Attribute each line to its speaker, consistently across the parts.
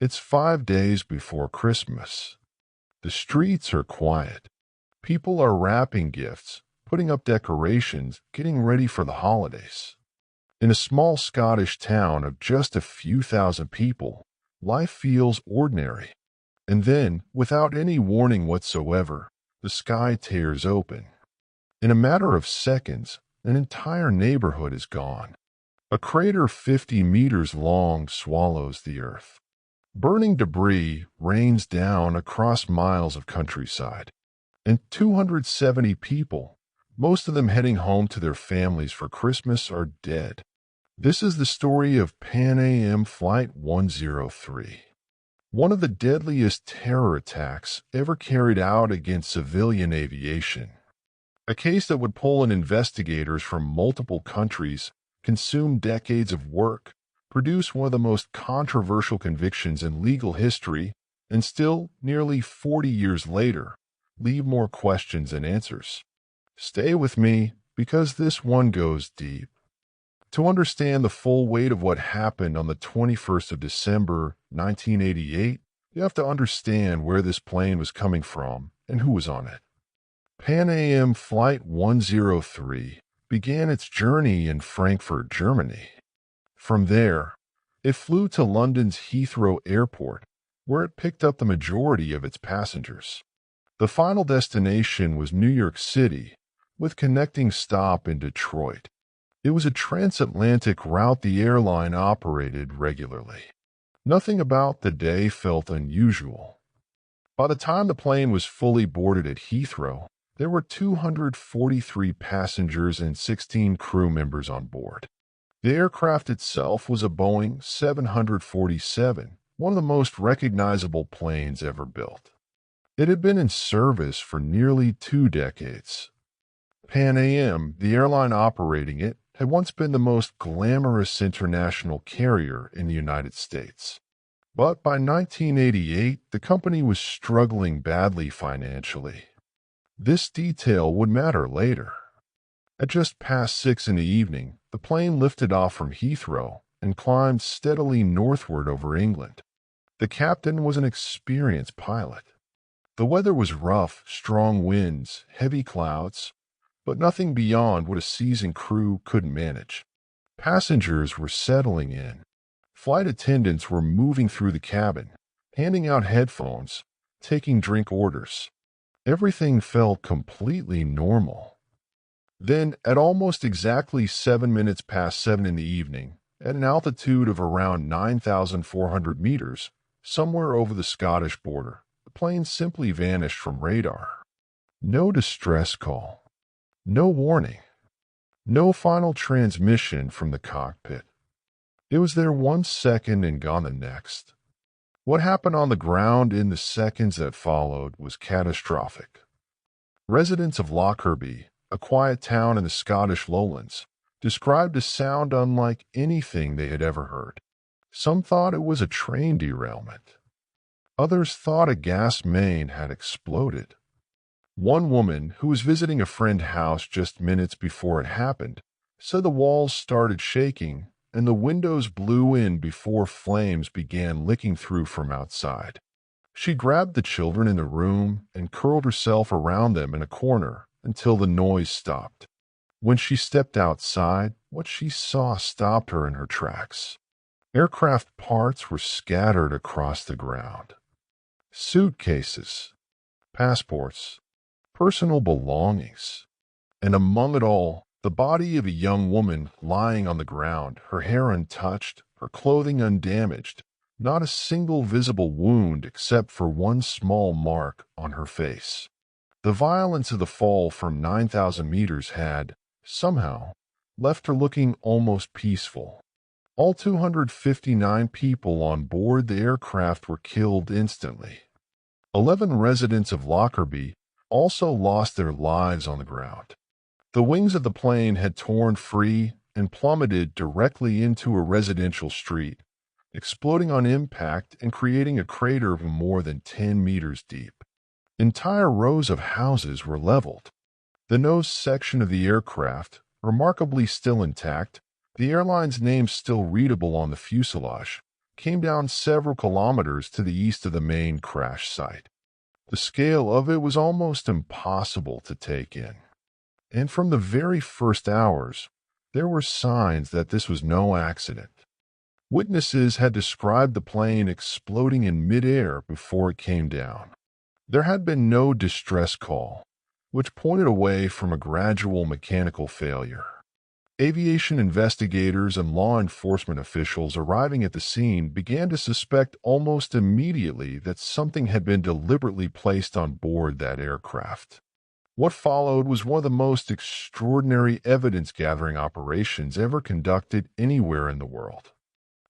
Speaker 1: It's 5 days before Christmas. The streets are quiet. People are wrapping gifts, putting up decorations, getting ready for the holidays. In a small Scottish town of just a few thousand people, life feels ordinary. And then, without any warning whatsoever, the sky tears open. In a matter of seconds, an entire neighborhood is gone. A crater 50 meters long swallows the earth. Burning debris rains down across miles of countryside. And 270 people, most of them heading home to their families for Christmas, are dead. This is the story of Pan Am Flight 103, one of the deadliest terror attacks ever carried out against civilian aviation. A case that would pull in investigators from multiple countries, consume decades of work, produce one of the most controversial convictions in legal history, and still, nearly 40 years later, leave more questions than answers. Stay with me, because this one goes deep. To understand the full weight of what happened on the 21st of December, 1988, you have to understand where this plane was coming from and who was on it. Pan Am Flight 103 began its journey in Frankfurt, Germany. From there, it flew to London's Heathrow Airport, where it picked up the majority of its passengers. The final destination was New York City, with connecting stop in Detroit. It was a transatlantic route the airline operated regularly. Nothing about the day felt unusual. By the time the plane was fully boarded at Heathrow, there were 243 passengers and 16 crew members on board. The aircraft itself was a Boeing 747, one of the most recognizable planes ever built. It had been in service for nearly 2 decades. Pan Am, the airline operating it, had once been the most glamorous international carrier in the United States. But by 1988, the company was struggling badly financially. This detail would matter later. At just past 6 in the evening, the plane lifted off from Heathrow and climbed steadily northward over England. The captain was an experienced pilot. The weather was rough, strong winds, heavy clouds, but nothing beyond what a seasoned crew couldn't manage. Passengers were settling in. Flight attendants were moving through the cabin, handing out headphones, taking drink orders. Everything felt completely normal. Then, at almost exactly 7 minutes past 7 in the evening, at an altitude of around 9,400 meters, somewhere over the Scottish border, the plane simply vanished from radar. No distress call. No warning. No final transmission from the cockpit. It was there 1 second and gone the next. What happened on the ground in the seconds that followed was catastrophic. Residents of Lockerbie, a quiet town in the Scottish lowlands, described a sound unlike anything they had ever heard. Some thought it was a train derailment. Others thought a gas main had exploded. One woman, who was visiting a friend's house just minutes before it happened, said the walls started shaking and the windows blew in before flames began licking through from outside. She grabbed the children in the room and curled herself around them in a corner until the noise stopped. When she stepped outside, what she saw stopped her in her tracks. Aircraft parts were scattered across the ground. Suitcases, passports, personal belongings, and among it all, the body of a young woman lying on the ground, her hair untouched, her clothing undamaged, not a single visible wound except for one small mark on her face. The violence of the fall from 9,000 meters had, somehow, left her looking almost peaceful. All 259 people on board the aircraft were killed instantly. 11 residents of Lockerbie also lost their lives on the ground. The wings of the plane had torn free and plummeted directly into a residential street, exploding on impact and creating a crater more than 10 meters deep. Entire rows of houses were leveled. The nose section of the aircraft, remarkably still intact, the airline's name still readable on the fuselage, came down several kilometers to the east of the main crash site. The scale of it was almost impossible to take in. And from the very first hours, there were signs that this was no accident. Witnesses had described the plane exploding in midair before it came down. There had been no distress call, which pointed away from a gradual mechanical failure. Aviation investigators and law enforcement officials arriving at the scene began to suspect almost immediately that something had been deliberately placed on board that aircraft. What followed was one of the most extraordinary evidence-gathering operations ever conducted anywhere in the world.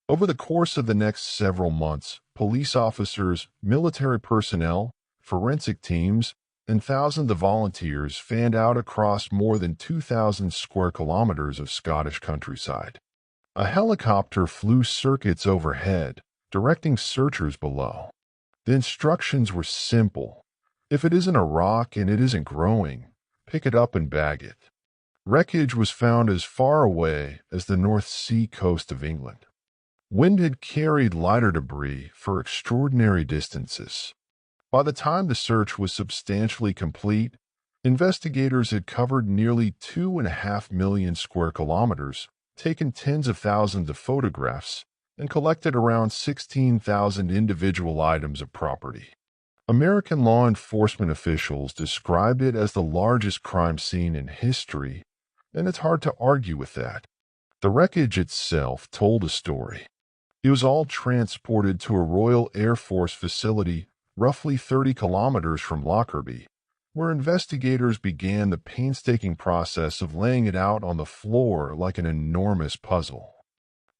Speaker 1: Over the course of the next several months, police officers, military personnel, forensic teams, and thousands of volunteers fanned out across more than 2,000 square kilometers of Scottish countryside. A helicopter flew circuits overhead, directing searchers below. The instructions were simple. If it isn't a rock and it isn't growing, pick it up and bag it. Wreckage was found as far away as the North Sea coast of England. Wind had carried lighter debris for extraordinary distances. By the time the search was substantially complete, investigators had covered nearly 2.5 million square kilometers, taken tens of thousands of photographs, and collected around 16,000 individual items of property. American law enforcement officials described it as the largest crime scene in history, and it's hard to argue with that. The wreckage itself told a story. It was all transported to a Royal Air Force facility roughly 30 kilometers from Lockerbie, where investigators began the painstaking process of laying it out on the floor like an enormous puzzle.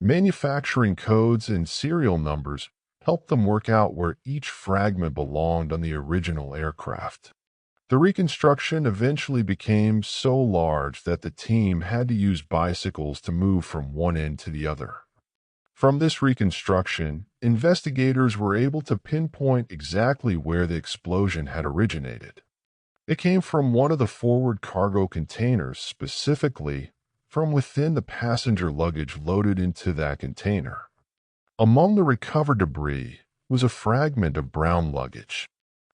Speaker 1: Manufacturing codes and serial numbers helped them work out where each fragment belonged on the original aircraft. The reconstruction eventually became so large that the team had to use bicycles to move from one end to the other. From this reconstruction, investigators were able to pinpoint exactly where the explosion had originated. It came from one of the forward cargo containers, specifically from within the passenger luggage loaded into that container. Among the recovered debris was a fragment of brown luggage,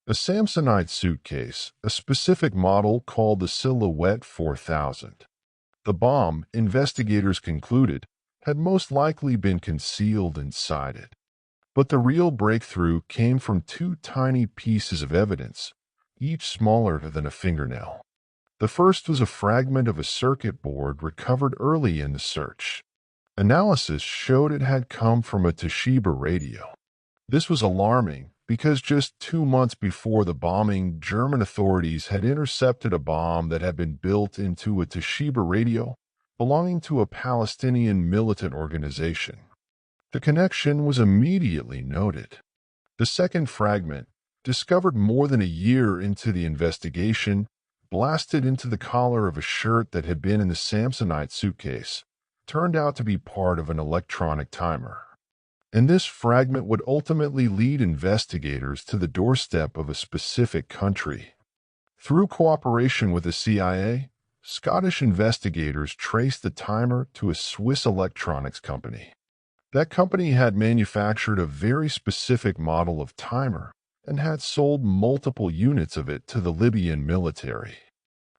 Speaker 1: a Samsonite suitcase, a specific model called the Silhouette 4000. The bomb, investigators concluded, had most likely been concealed inside it. But the real breakthrough came from two tiny pieces of evidence, each smaller than a fingernail. The first was a fragment of a circuit board recovered early in the search. Analysis showed it had come from a Toshiba radio. This was alarming because just 2 months before the bombing, German authorities had intercepted a bomb that had been built into a Toshiba radio belonging to a Palestinian militant organization. The connection was immediately noted. The second fragment, discovered more than a year into the investigation, blasted into the collar of a shirt that had been in the Samsonite suitcase, turned out to be part of an electronic timer. And this fragment would ultimately lead investigators to the doorstep of a specific country. Through cooperation with the CIA, Scottish investigators traced the timer to a Swiss electronics company. That company had manufactured a very specific model of timer and had sold multiple units of it to the Libyan military.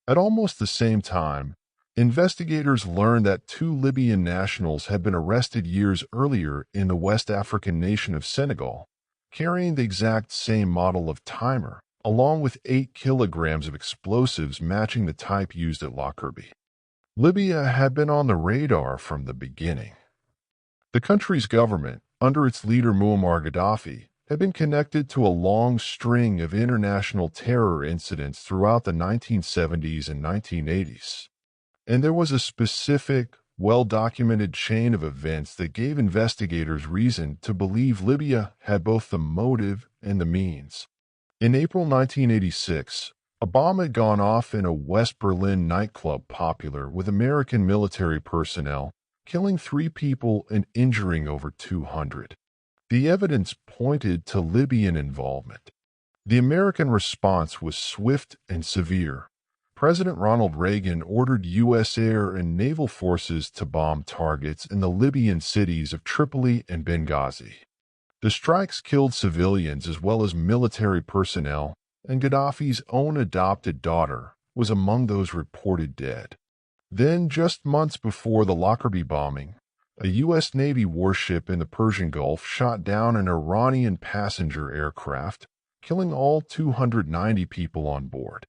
Speaker 1: At almost the same time, investigators learned that 2 Libyan nationals had been arrested years earlier in the West African nation of Senegal, carrying the exact same model of timer, along with 8 kilograms of explosives matching the type used at Lockerbie. Libya had been on the radar from the beginning. The country's government, under its leader Muammar Gaddafi, had been connected to a long string of international terror incidents throughout the 1970s and 1980s. And there was a specific, well-documented chain of events that gave investigators reason to believe Libya had both the motive and the means. In April 1986, a bomb had gone off in a West Berlin nightclub popular with American military personnel, killing 3 people and injuring over 200. The evidence pointed to Libyan involvement. The American response was swift and severe. President Ronald Reagan ordered U.S. air and naval forces to bomb targets in the Libyan cities of Tripoli and Benghazi. The strikes killed civilians as well as military personnel, and Gaddafi's own adopted daughter was among those reported dead. Then, just months before the Lockerbie bombing, a U.S. Navy warship in the Persian Gulf shot down an Iranian passenger aircraft, killing all 290 people on board.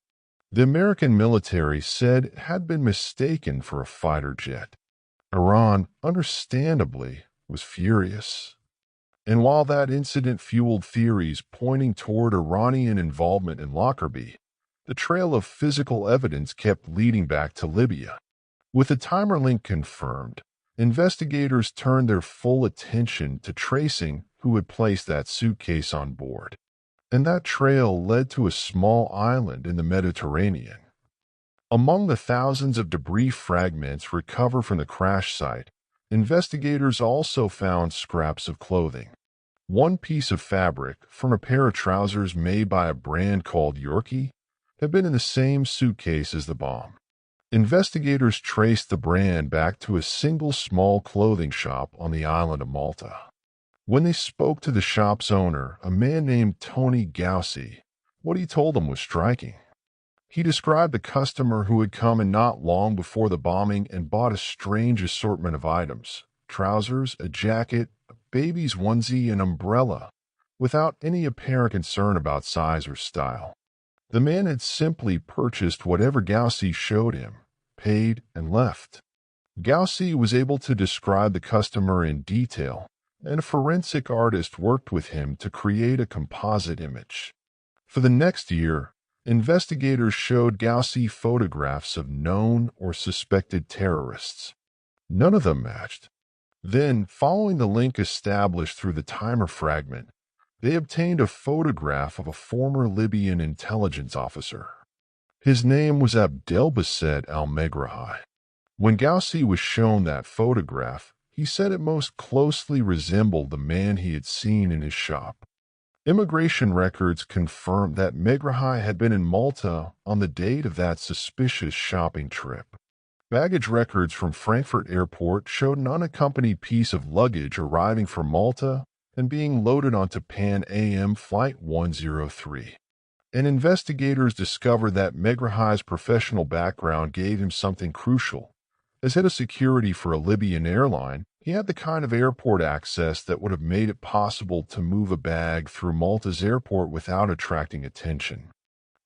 Speaker 1: The American military said it had been mistaken for a fighter jet. Iran, understandably, was furious. And while that incident fueled theories pointing toward Iranian involvement in Lockerbie, the trail of physical evidence kept leading back to Libya. With the timer link confirmed, investigators turned their full attention to tracing who had placed that suitcase on board. And that trail led to a small island in the Mediterranean. Among the thousands of debris fragments recovered from the crash site, investigators also found scraps of clothing. One piece of fabric from a pair of trousers made by a brand called Yorkie had been in the same suitcase as the bomb. Investigators traced the brand back to a single small clothing shop on the island of Malta. When they spoke to the shop's owner, a man named Tony Gauci, what he told them was striking. He described a customer who had come in not long before the bombing and bought a strange assortment of items: trousers, a jacket, a baby's onesie, an umbrella, without any apparent concern about size or style. The man had simply purchased whatever Gauci showed him, paid, and left. Gauci was able to describe the customer in detail, and a forensic artist worked with him to create a composite image. For the next year, investigators showed Gauci photographs of known or suspected terrorists. None of them matched. Then, following the link established through the timer fragment, they obtained a photograph of a former Libyan intelligence officer. His name was Abdelbasset al-Megrahi. When Gauci was shown that photograph, he said it most closely resembled the man he had seen in his shop. Immigration records confirmed that Megrahi had been in Malta on the date of that suspicious shopping trip. Baggage records from Frankfurt Airport showed an unaccompanied piece of luggage arriving from Malta and being loaded onto Pan Am Flight 103. And investigators discovered that Megrahi's professional background gave him something crucial. As head of security for a Libyan airline, he had the kind of airport access that would have made it possible to move a bag through Malta's airport without attracting attention.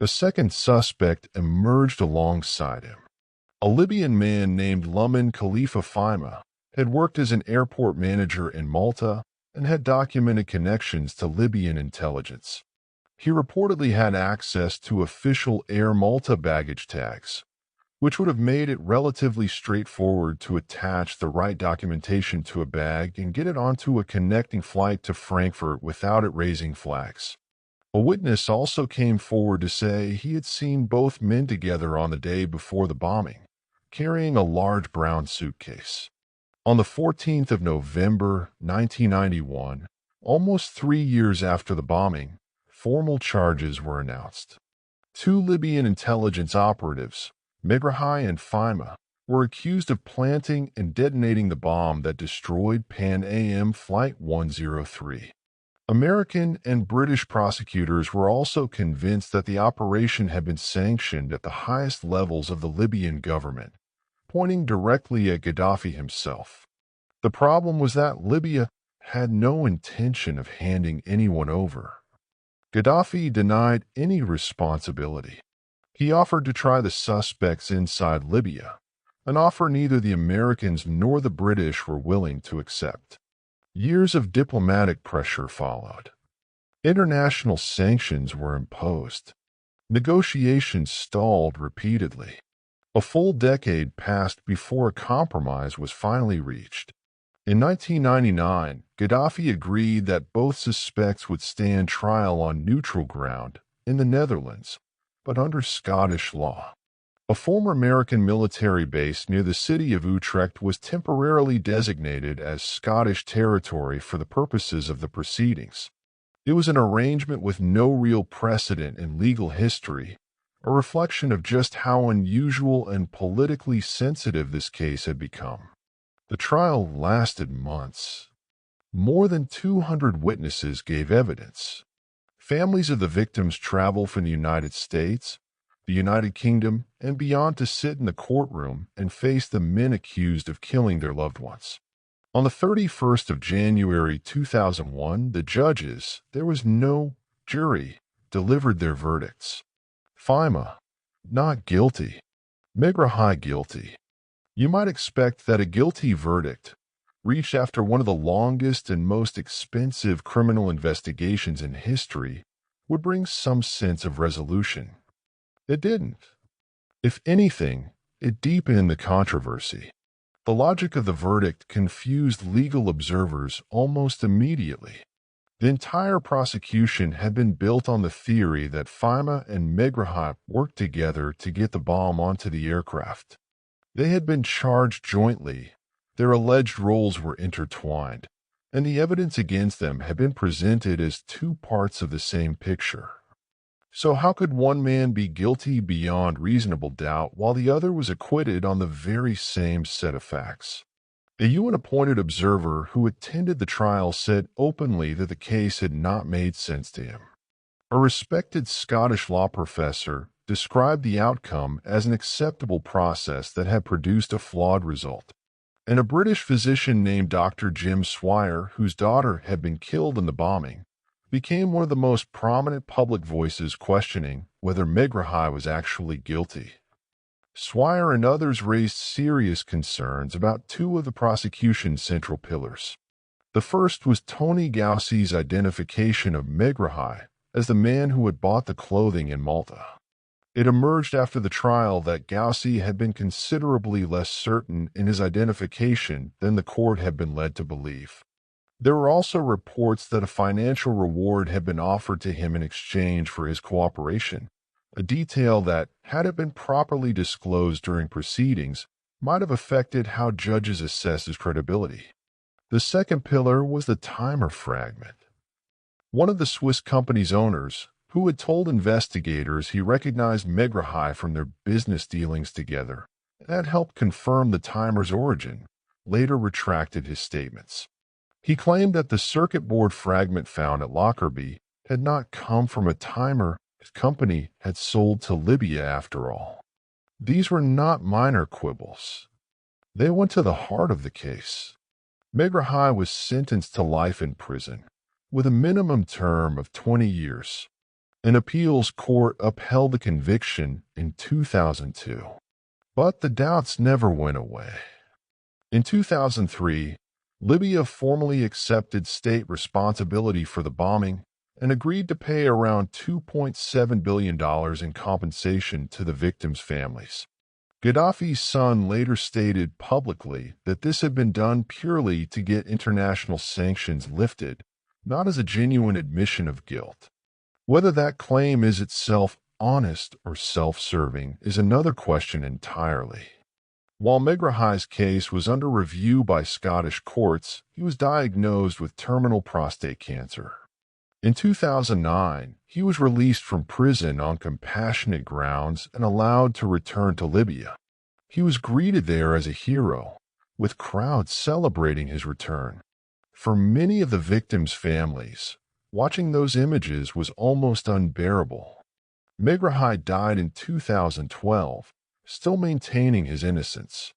Speaker 1: A second suspect emerged alongside him. A Libyan man named Luman Khalifa Fima had worked as an airport manager in Malta and had documented connections to Libyan intelligence. He reportedly had access to official Air Malta baggage tags, which would have made it relatively straightforward to attach the right documentation to a bag and get it onto a connecting flight to Frankfurt without it raising flags. A witness also came forward to say he had seen both men together on the day before the bombing, carrying a large brown suitcase. On the 14th of November, 1991, almost 3 years after the bombing, formal charges were announced. 2 Libyan intelligence operatives, Megrahi and Fima, were accused of planting and detonating the bomb that destroyed Pan Am Flight 103. American and British prosecutors were also convinced that the operation had been sanctioned at the highest levels of the Libyan government, pointing directly at Gaddafi himself. The problem was that Libya had no intention of handing anyone over. Gaddafi denied any responsibility. He offered to try the suspects inside Libya, an offer neither the Americans nor the British were willing to accept. Years of diplomatic pressure followed. International sanctions were imposed. Negotiations stalled repeatedly. A full decade passed before a compromise was finally reached. In 1999, Gaddafi agreed that both suspects would stand trial on neutral ground in the Netherlands, but under Scottish law. A former American military base near the city of Utrecht was temporarily designated as Scottish territory for the purposes of the proceedings. It was an arrangement with no real precedent in legal history, a reflection of just how unusual and politically sensitive this case had become. The trial lasted months. More than 200 witnesses gave evidence. Families of the victims traveled from the United States, the United Kingdom, and beyond to sit in the courtroom and face the men accused of killing their loved ones. On the 31st of January 2001, the judges, there was no jury, delivered their verdicts. Fima, not guilty. Megrahi, guilty. You might expect that a guilty verdict, reached after one of the longest and most expensive criminal investigations in history, would bring some sense of resolution. It didn't. If anything, it deepened the controversy. The logic of the verdict confused legal observers almost immediately. The entire prosecution had been built on the theory that Fima and Megrahi worked together to get the bomb onto the aircraft. They had been charged jointly, their alleged roles were intertwined, and the evidence against them had been presented as two parts of the same picture. So how could one man be guilty beyond reasonable doubt while the other was acquitted on the very same set of facts? A UN-appointed observer who attended the trial said openly that the case had not made sense to him. A respected Scottish law professor described the outcome as an acceptable process that had produced a flawed result. And a British physician named Dr. Jim Swire, whose daughter had been killed in the bombing, became one of the most prominent public voices questioning whether Megrahi was actually guilty. Swire and others raised serious concerns about two of the prosecution's central pillars. The first was Tony Gaussi's identification of Megrahi as the man who had bought the clothing in Malta. It emerged after the trial that Gaussi had been considerably less certain in his identification than the court had been led to believe. There were also reports that a financial reward had been offered to him in exchange for his cooperation, a detail that, had it been properly disclosed during proceedings, might have affected how judges assess his credibility. The second pillar was the timer fragment. One of the Swiss company's owners, who had told investigators he recognized Megrahi from their business dealings together, and had helped confirm the timer's origin, later retracted his statements. He claimed that the circuit board fragment found at Lockerbie had not come from a timer his company had sold to Libya after all. These were not minor quibbles. They went to the heart of the case. Megrahi was sentenced to life in prison, with a minimum term of 20 years. An appeals court upheld the conviction in 2002. But the doubts never went away. In 2003, Libya formally accepted state responsibility for the bombing and agreed to pay around $2.7 billion in compensation to the victims' families. Gaddafi's son later stated publicly that this had been done purely to get international sanctions lifted, not as a genuine admission of guilt. Whether that claim is itself honest or self-serving is another question entirely. While Megrahi's case was under review by Scottish courts, he was diagnosed with terminal prostate cancer. In 2009, he was released from prison on compassionate grounds and allowed to return to Libya. He was greeted there as a hero, with crowds celebrating his return. For many of the victims' families, watching those images was almost unbearable. Megrahi died in 2012, still maintaining his innocence.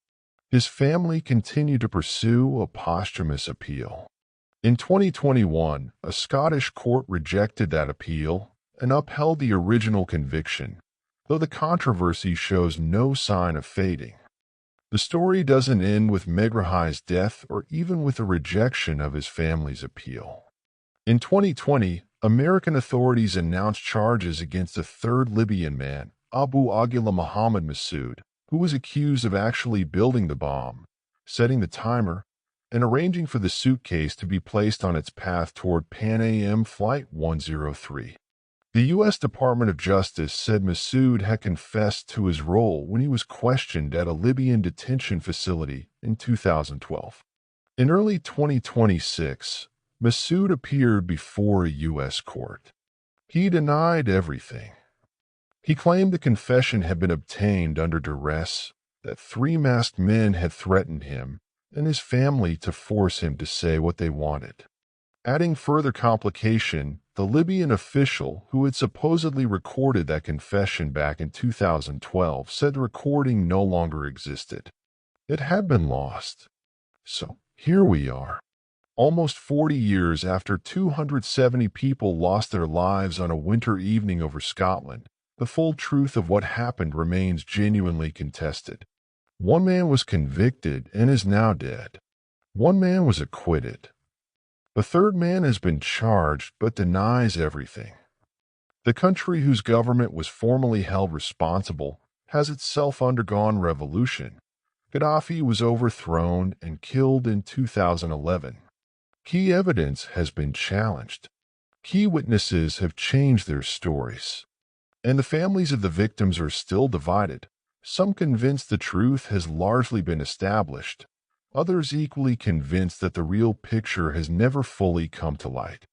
Speaker 1: His family continued to pursue a posthumous appeal. In 2021, a Scottish court rejected that appeal and upheld the original conviction, though the controversy shows no sign of fading. The story doesn't end with Megrahi's death or even with the rejection of his family's appeal. In 2020, American authorities announced charges against a third Libyan man, Abu Aguila Mohammed Massoud, who was accused of actually building the bomb, setting the timer, and arranging for the suitcase to be placed on its path toward Pan Am Flight 103. The U.S. Department of Justice said Massoud had confessed to his role when he was questioned at a Libyan detention facility in 2012. In early 2026, Massoud appeared before a U.S. court. He denied everything. He claimed the confession had been obtained under duress, that three masked men had threatened him, and his family to force him to say what they wanted. Adding further complication, the Libyan official who had supposedly recorded that confession back in 2012 said the recording no longer existed. It had been lost. So here we are, almost 40 years after 270 people lost their lives on a winter evening over Scotland. The full truth of what happened remains genuinely contested. One man was convicted and is now dead. One man was acquitted. A third man has been charged but denies everything. The country whose government was formally held responsible has itself undergone revolution. Gaddafi was overthrown and killed in 2011. Key evidence has been challenged. Key witnesses have changed their stories. And the families of the victims are still divided. Some convinced the truth has largely been established. Others equally convinced that the real picture has never fully come to light.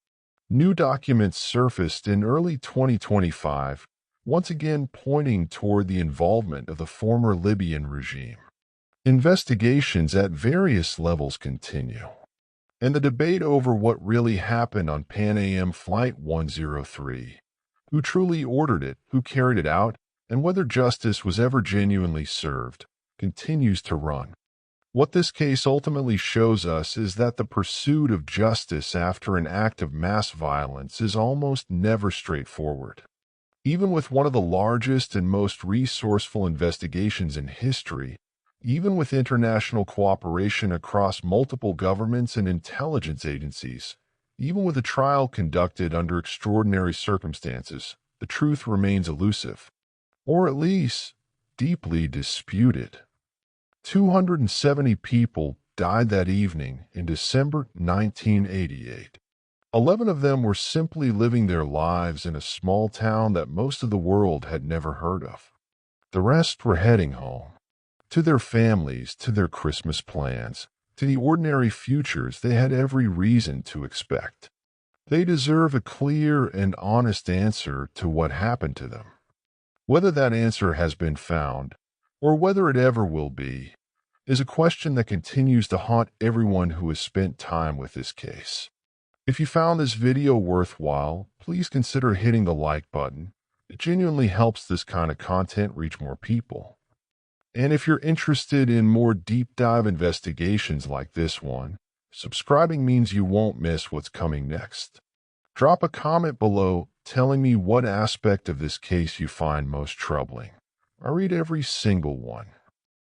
Speaker 1: New documents surfaced in early 2025, once again pointing toward the involvement of the former Libyan regime. Investigations at various levels continue, and the debate over what really happened on Pan Am Flight 103, who truly ordered it, who carried it out, and whether justice was ever genuinely served, continues to run. What this case ultimately shows us is that the pursuit of justice after an act of mass violence is almost never straightforward. Even with one of the largest and most resourceful investigations in history, even with international cooperation across multiple governments and intelligence agencies, even with a trial conducted under extraordinary circumstances, the truth remains elusive, or at least deeply disputed. 270 people died that evening in December 1988. 11 of them were simply living their lives in a small town that most of the world had never heard of. The rest were heading home, to their families, to their Christmas plans, to the ordinary futures they had every reason to expect. They deserve a clear and honest answer to what happened to them. Whether that answer has been found, or whether it ever will be, is a question that continues to haunt everyone who has spent time with this case. If you found this video worthwhile, please consider hitting the like button. It genuinely helps this kind of content reach more people. And if you're interested in more deep dive investigations like this one, subscribing means you won't miss what's coming next. Drop a comment below telling me what aspect of this case you find most troubling. I read every single one.